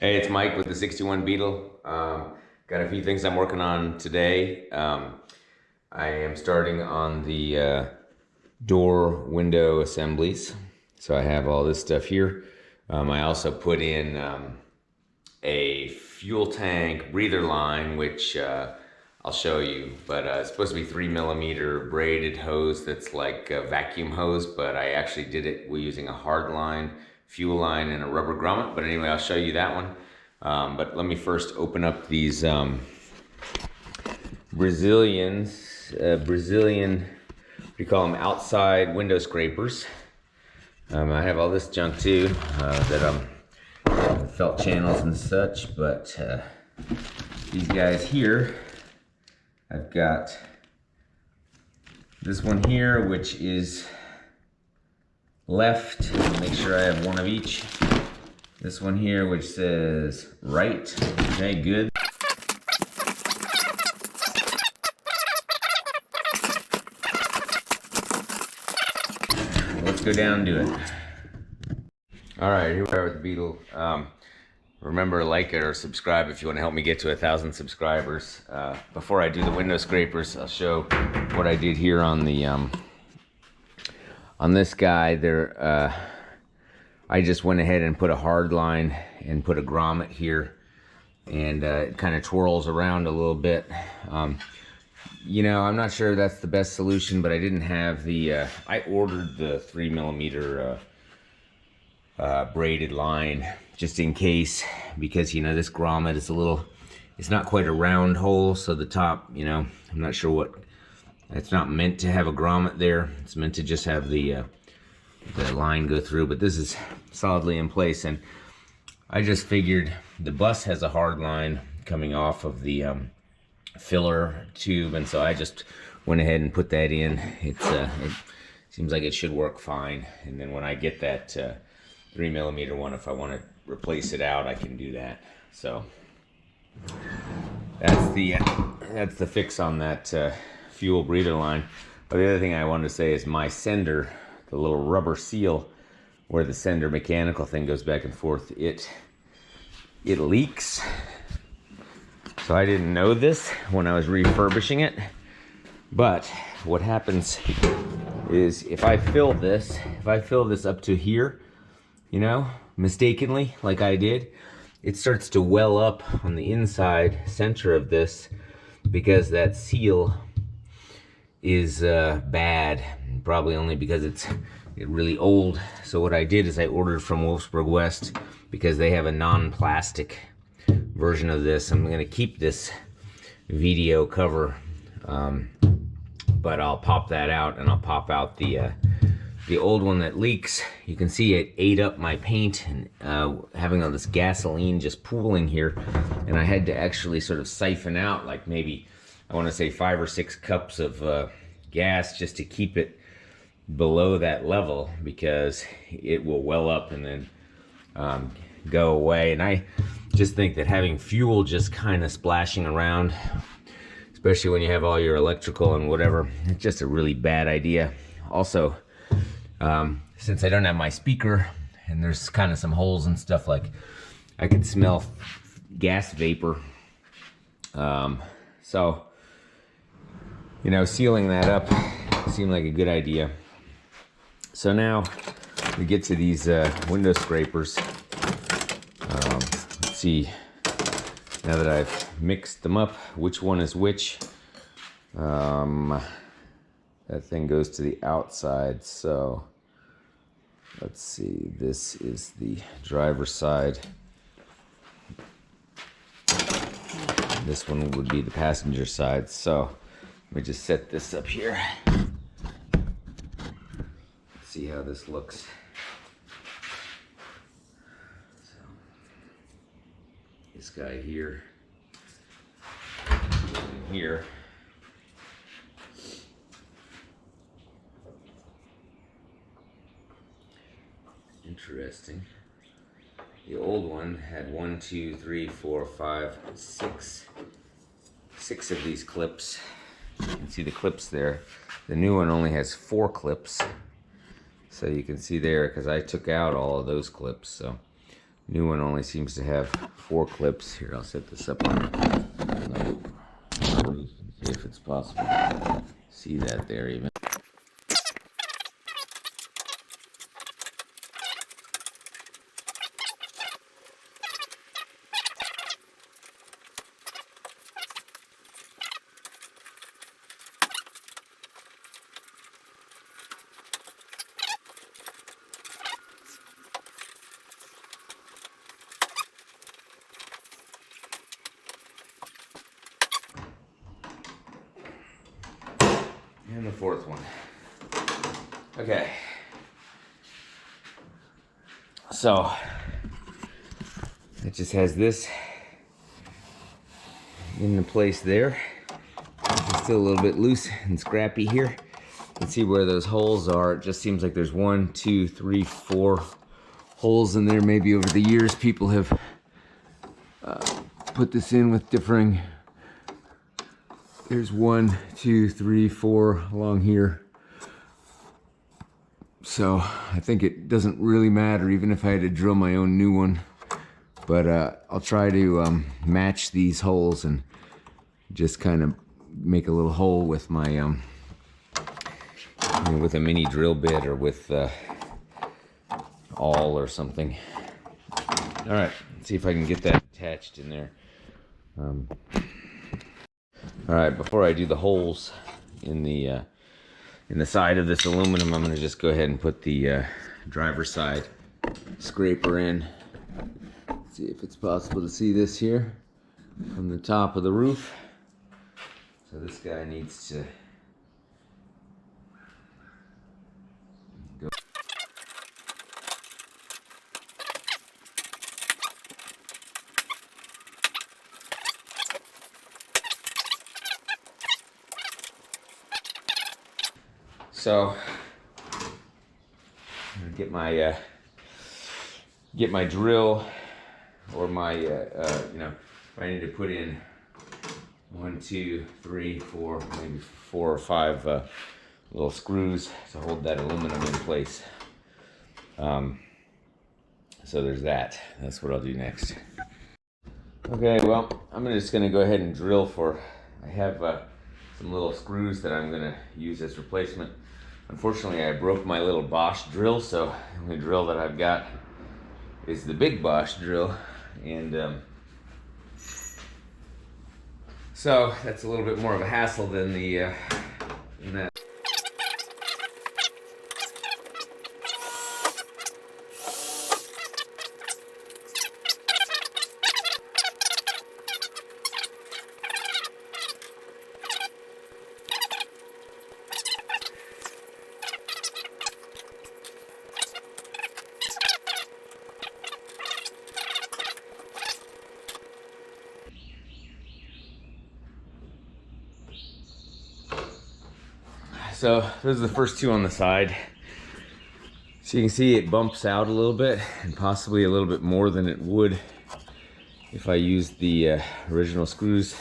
Hey, it's Mike with the 61 Beetle. Got a few things I'm working on today. I am starting on the door window assemblies. So I have all this stuff here. I also put in a fuel tank breather line, which I'll show you. But it's supposed to be 3mm braided hose that's like a vacuum hose, but I actually did it using a hard line, fuel line, and a rubber grommet. But anyway, I'll show you that one. But let me first open up these Brazilian, what do you call them, outside window scrapers. I have all this junk too, that felt channels and such, but these guys here, I've got this one here, which is left. Make sure I have one of each. This one here, which says right. Okay, good. Let's go down and do it. All right, here we are with the Beetle. Remember, like it or subscribe if you want to help me get to 1,000 subscribers. Before I do the window scrapers, I'll show what I did here on the on this guy. There, I just went ahead and put a hard line and put a grommet here, and it kind of twirls around a little bit. You know, I'm not sure that's the best solution, but I didn't have the, I ordered the 3mm braided line just in case, because, you know, this grommet is a little, it's not quite a round hole, so the top, you know, I'm not sure what, it's not meant to have a grommet there. It's meant to just have the line go through, but this is solidly in place. And I just figured the bus has a hard line coming off of the filler tube, and so I just went ahead and put that in. It seems like it should work fine, and then when I get that 3mm one, if I want to replace it out, I can do that. So that's the fix on that fuel breather line. But the other thing I wanted to say is my sender, the little rubber seal where the sender mechanical thing goes back and forth, it leaks. So I didn't know this when I was refurbishing it, but what happens is if I fill this up to here, you know, mistakenly, like I did, it starts to well up on the inside center of this because that seal is bad, probably only because it's really old. So what I did is I ordered from Wolfsburg West because they have a non-plastic version of this. I'm going to keep this video cover, but I'll pop that out, and I'll pop out the old one that leaks. You can see it ate up my paint, and having all this gasoline just pooling here, and I had to actually sort of siphon out like maybe, I want to say 5 or 6 cups of gas just to keep it below that level, because it will well up and then go away. And I just think that having fuel just kind of splashing around, especially when you have all your electrical and whatever, it's just a really bad idea. Also, since I don't have my speaker and there's kind of some holes and stuff, like I can smell gas vapor. So, you know, sealing that up seemed like a good idea. So now we get to these window scrapers. Let's see, now that I've mixed them up, which one is which. That thing goes to the outside, so let's see, this is the driver's side. This one would be the passenger side, so let me just set this up here. See how this looks. So, this guy here, and here. Interesting. The old one had 1, 2, 3, 4, 5, 6 of these clips. You can see the clips there. The new one only has 4 clips. So you can see there, because I took out all of those clips. So New one only seems to have 4 clips. Here, I'll set this up on the roof and see if it's possible. See that there even. And the 4th one. Okay. So it just has this in the place there. It's still a little bit loose and scrappy here. You can see where those holes are. It just seems like there's 1, 2, 3, 4 holes in there. Maybe over the years people have put this in with differing. There's 1, 2, 3, 4 along here. So I think it doesn't really matter even if I had to drill my own new one. But I'll try to match these holes and just kind of make a little hole with my with a mini drill bit or with awl or something. All right, let's see if I can get that attached in there. All right, before I do the holes in the side of this aluminum, I'm going to just go ahead and put the driver's side scraper in. Let's see if it's possible to see this here from the top of the roof. So this guy needs to go. So I'm gonna get my drill or my if I need to put in 1, 2, 3, 4, maybe 4 or 5 little screws to hold that aluminum in place. So there's that. That's what I'll do next. Okay, well, I'm just gonna go ahead and drill for. I have some little screws that I'm gonna use as replacement. Unfortunately, I broke my little Bosch drill, so the only drill that I've got is the big Bosch drill, and so that's a little bit more of a hassle than the than that. So those are the first 2 on the side. So you can see it bumps out a little bit, and possibly a little bit more than it would if I used the original screws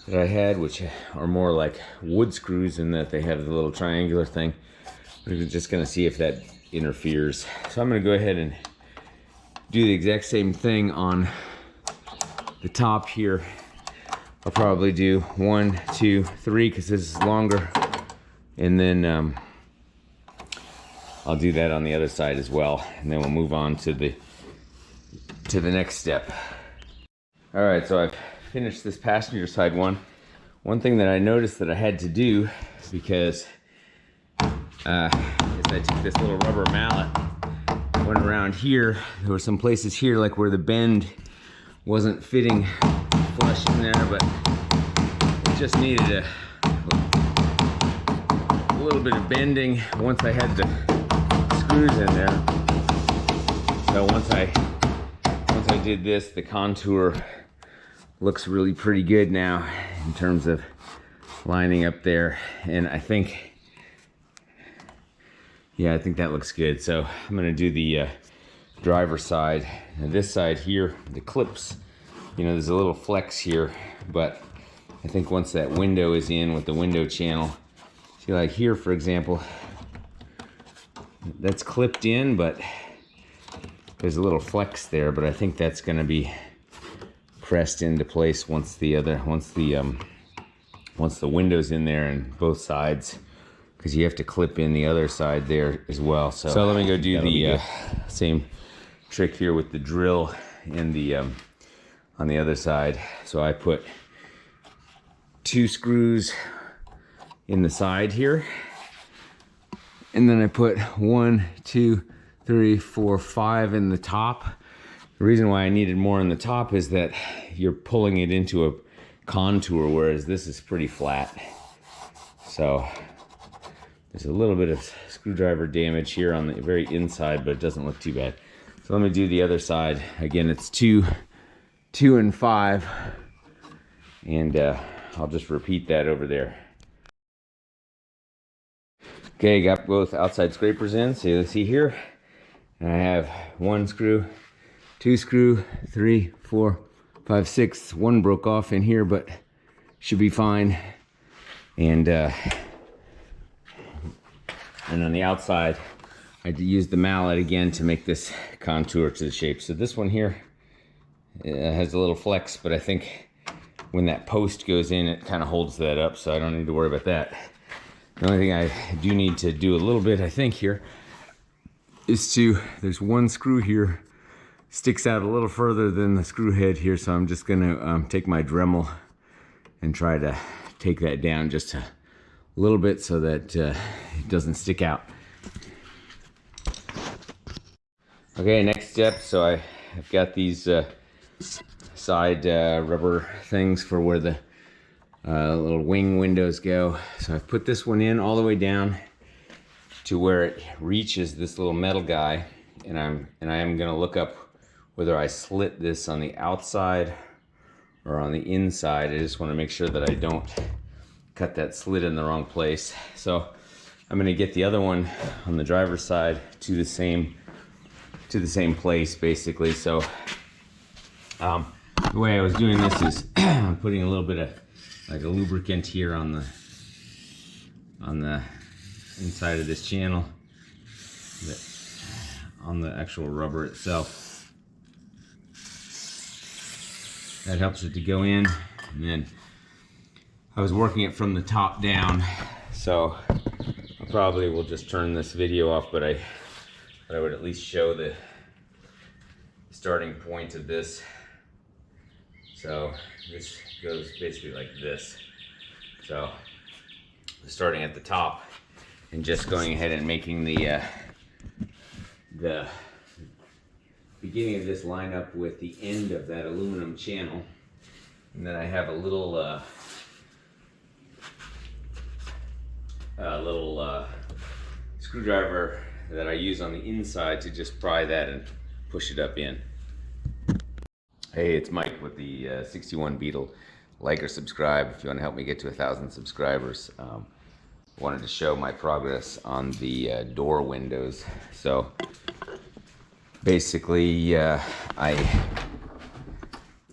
that I had, which are more like wood screws in that they have the little triangular thing. We're just gonna see if that interferes. So I'm gonna go ahead and do the exact same thing on the top here. I'll probably do 1, 2, 3 because this is longer. And then I'll do that on the other side as well, and then we'll move on to the next step. All right, so I've finished this passenger side one. One thing that I noticed that I had to do, because is I took this little rubber mallet, went around here. There were some places here, like where the bend wasn't fitting flush in there, but it just needed a little bit of bending once I had the screws in there. So once I did this, the contour looks really pretty good now in terms of lining up there, and I think that looks good. So I'm gonna do the driver's side. And this side here, the clips, there's a little flex here, but I think once that window is in with the window channel, see, like here, for example, that's clipped in, but there's a little flex there, but I think that's going to be pressed into place once the window's in there and both sides, because you have to clip in the other side there as well. So let me go do the same trick here with the drill in the on the other side. So I put 2 screws in the side here, and then I put 1, 2, 3, 4, 5 in the top. The reason why I needed more in the top is that you're pulling it into a contour, whereas this is pretty flat. So there's a little bit of screwdriver damage here on the very inside, but it doesn't look too bad. So let me do the other side. Again, it's 2, 2, and 5, and I'll just repeat that over there. Okay, got both outside scrapers in, so you see here, and I have 1 screw, 2 screw, 3, 4, 5, 6. 1 broke off in here, but should be fine. And on the outside, I used the mallet again to make this contour to the shape. So this one here has a little flex, but I think when that post goes in, it kind of holds that up, so I don't need to worry about that. The only thing I do need to do a little bit, I think, here is there's 1 screw here, sticks out a little further than the screw head here, so I'm just gonna take my Dremel and try to take that down just a little bit so that it doesn't stick out. Okay, next step, so I've got these side rubber things for where the little wing windows go. So I've put this one in all the way down to where it reaches this little metal guy, and I am gonna look up whether I slit this on the outside or on the inside. I just want to make sure that I don't cut that slit in the wrong place. So I'm gonna get the other one on the driver's side to the same place, basically. So the way I was doing this is I'm putting a little bit of like a lubricant here on the inside of this channel, on the actual rubber itself. That helps it to go in. And then I was working it from the top down, so I probably will just turn this video off, but I would at least show the starting point of this. So this goes basically like this. So starting at the top and just going ahead and making the beginning of this line up with the end of that aluminum channel. And then I have a little screwdriver that I use on the inside to just pry that and push it up in. Hey, it's Mike with the 61 Beetle. Like or subscribe if you want to help me get to 1,000 subscribers. Wanted to show my progress on the door windows. So basically, I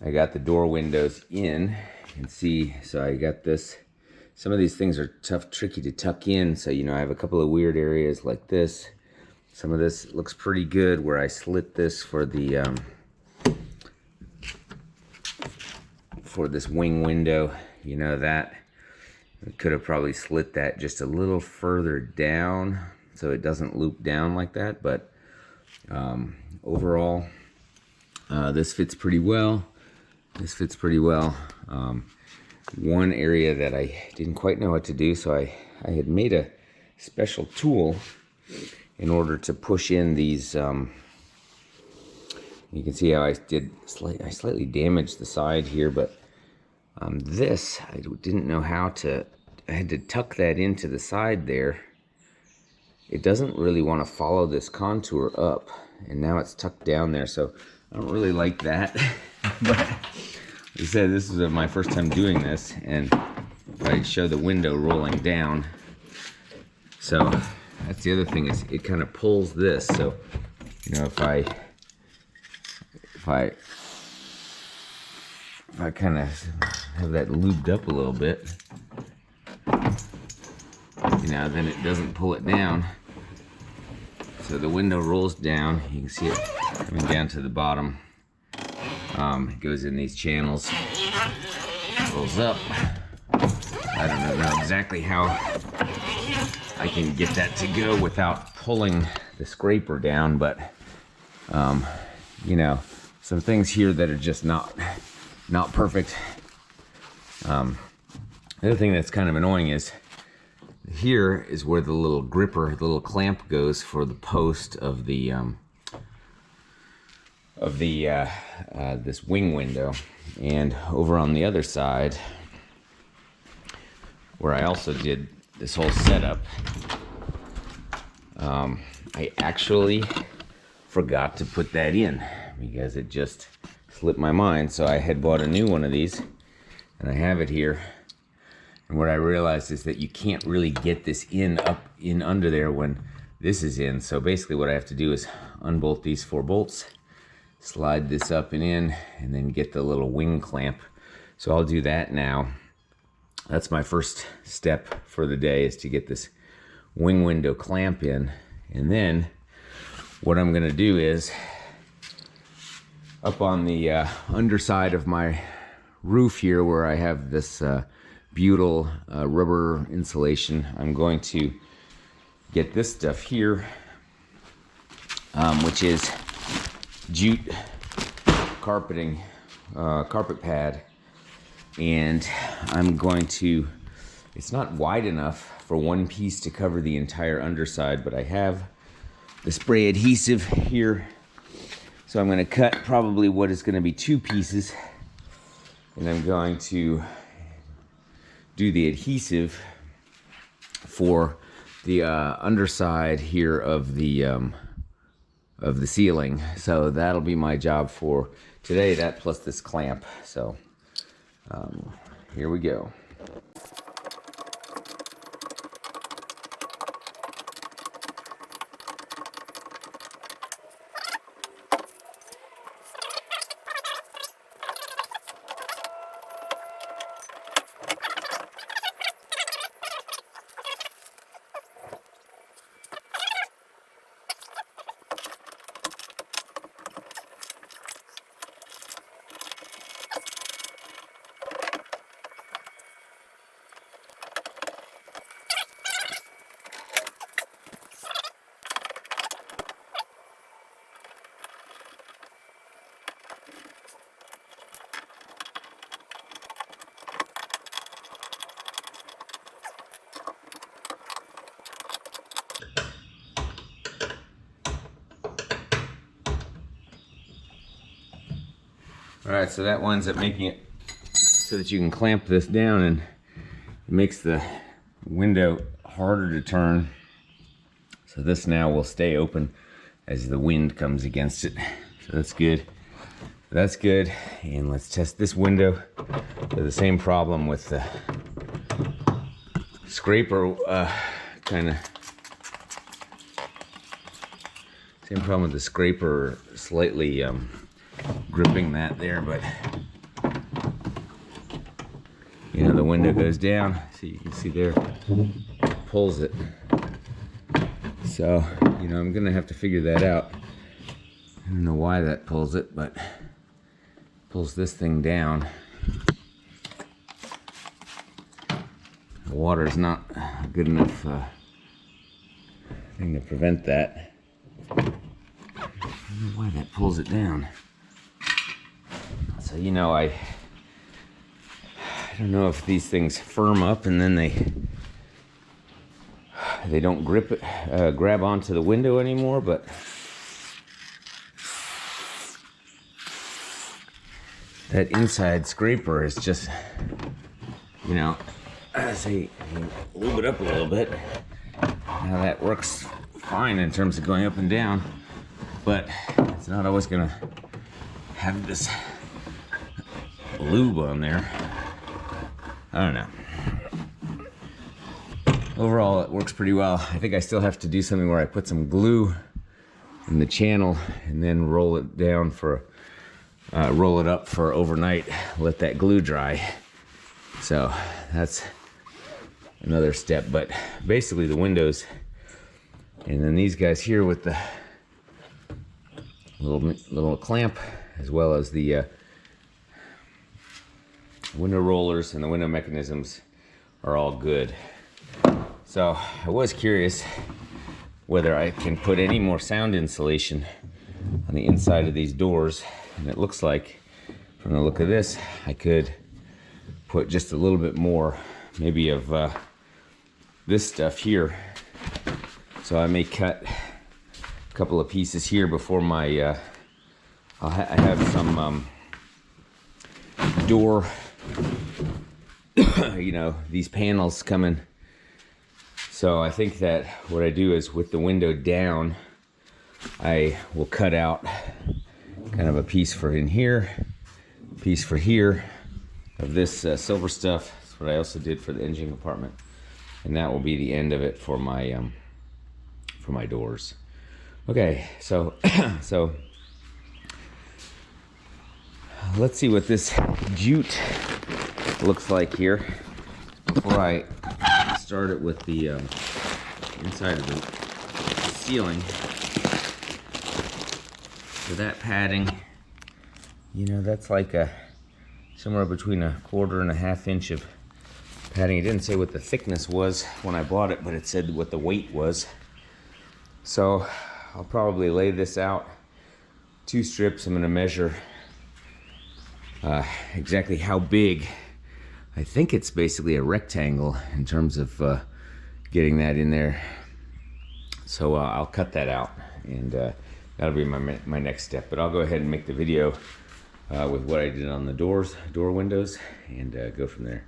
got the door windows in. You can see, so I got this. Some of these things are tricky to tuck in. So, you know, I have a couple of weird areas like this. Some of this looks pretty good where I slit this for the for this wing window. You know, that I could have probably slit that just a little further down so it doesn't loop down like that, but overall this fits pretty well. This fits pretty well. One area that I didn't quite know what to do, so I had made a special tool in order to push in these. You can see how I slightly damaged the side here, but this I didn't know how to. I had to tuck that into the side there. It doesn't really want to follow this contour up, and now it's tucked down there, so I don't really like that. But like I said, this is my first time doing this, and I show the window rolling down. So that's the other thing, is it kind of pulls this. So, you know, if I kind of have that lubed up a little bit, you know, then it doesn't pull it down. So so the window rolls down. You can see it coming down to the bottom. It goes in these channels, rolls up. I don't know exactly how I can get that to go without pulling the scraper down, but you know, some things here that are just not perfect. The other thing that's kind of annoying is here is where the little gripper, the little clamp goes for the post of the this wing window. And over on the other side, where I also did this whole setup, I actually forgot to put that in because it just slipped my mind. So I had bought a new one of these and I have it here. And what I realized is that you can't really get this up in under there when this is in. So basically what I have to do is unbolt these 4 bolts, slide this up and in, and then get the little wing clamp. So I'll do that now. That's my first step for the day, is to get this wing window clamp in. And then what I'm gonna do is, up on the underside of my roof here where I have this Beetle rubber insulation, I'm going to get this stuff here, which is jute carpeting, carpet pad, and I'm going to, it's not wide enough for one piece to cover the entire underside, but I have the spray adhesive here, so I'm going to cut probably what is going to be 2 pieces, and I'm going to do the adhesive for the underside here of the ceiling. So that'll be my job for today, that plus this clamp. So here we go. Alright, so that winds up making it so that you can clamp this down, and it makes the window harder to turn. So this now will stay open as the wind comes against it. So that's good. That's good. And let's test this window. So the same problem with the scraper, same problem with the scraper, slightly gripping that there, but you know, the window goes down, so you can see there, pulls it. So, you know, I'm gonna have to figure that out. I don't know why that pulls it, but pulls this thing down. The water's not a good enough thing to prevent that. I don't know why that pulls it down. So, you know, I don't know if these things firm up and then they don't grab onto the window anymore, but that inside scraper is just, you know, say lube it up a little bit. Now that works fine in terms of going up and down, but it's not always gonna have this lube on there. I don't know. Overall, it works pretty well. I think I still have to do something where I put some glue in the channel and then roll it down for, roll it up for overnight, let that glue dry. So that's another step, but basically the windows And then these guys here with the little clamp, as well as the window rollers and the window mechanisms are all good. So I was curious whether I can put any more sound insulation on the inside of these doors, and it looks like from the look of this I could put just a little bit more, maybe of this stuff here. So I may cut a couple of pieces here before my I have some door you know, these panels coming. So I think that what I do is, with the window down, I will cut out kind of a piece for in here, a piece for here of this silver stuff. That's what I also did for the engine compartment, and that will be the end of it for my doors. Okay, so so let's see what this jute looks like here before I start it with the inside of the ceiling. So that padding, you know, that's like somewhere between 1/4 and 1/2 inch of padding. It didn't say what the thickness was when I bought it, but it said what the weight was. So I'll probably lay this out 2 strips. I'm going to measure exactly how big. I think it's basically a rectangle in terms of getting that in there. So I'll cut that out, and that'll be my next step. But I'll go ahead and make the video with what I did on the door windows, and go from there.